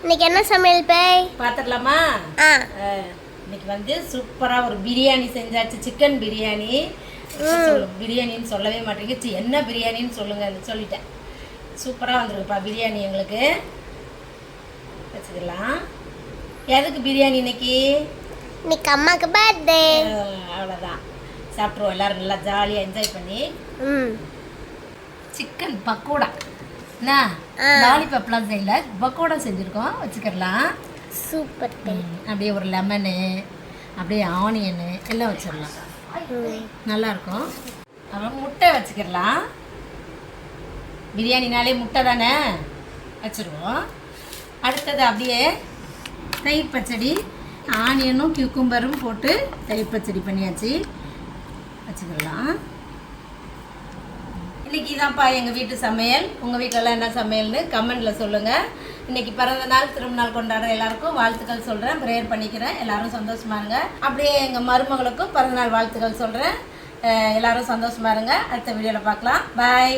இன்னைக்கு என்ன சமையல் பேய் பார்த்துடலாமா? இன்னைக்கு வந்து சூப்பராக ஒரு பிரியாணி செஞ்சாச்சு. சிக்கன் பிரியாணி. பிரியாணின்னு சொல்லவே மாட்டேங்குது. என்ன பிரியாணின்னு சொல்லிட்டேன். சூப்பராக வந்துருக்குப்பா பிரியாணி. எங்களுக்கு வச்சுக்கலாம். எதுக்கு பிரியாணி இன்னைக்கு? இன்னைக்கு அம்மாவுக்கு பர்த்டே. அவ்வளோதான், சாப்பிட்ருவோம் எல்லாரும் நல்லா ஜாலியாக என்ஜாய் பண்ணி. சிக்கன் பக்கோடா என்ன லாலிபப்லாம் செய்யல, பக்கோடா செஞ்சுருக்கோம். வச்சுக்கலாம். சூப்பர். அப்படியே ஒரு லெமனு, அப்படியே ஆனியனு எல்லாம் வச்சிடலாம். நல்லாயிருக்கும். அப்புறம் முட்டை வச்சுக்கிடலாம். பிரியாணினாலே முட்டை தானே, வச்சுருவோம். அடுத்தது அப்படியே தயிர் பச்சடி, ஆனியனும் கியூக்கும்பரும் போட்டு தயிர் பச்சடி பண்ணியாச்சு. வச்சுக்கலாம். இன்றைக்கி தான்ப்பா எங்கள் வீட்டு சமையல். உங்கள் வீட்டிலலாம் என்ன சமையல்னு கமெண்டில் சொல்லுங்கள். இன்றைக்கி பிறந்த நாள் திருநாள் கொண்டாடுற எல்லாருக்கும் வாழ்த்துக்கள் சொல்கிறேன், ப்ரேயர் பண்ணிக்கிறேன். எல்லோரும் சந்தோஷமாக இருங்க. அப்படியே எங்கள் மருமகளுக்கும் பிறந்தநாள் வாழ்த்துக்கள் சொல்கிறேன். எல்லோரும் சந்தோஷமாக இருங்க. அடுத்த வீடியோவில் பார்க்கலாம். பாய்.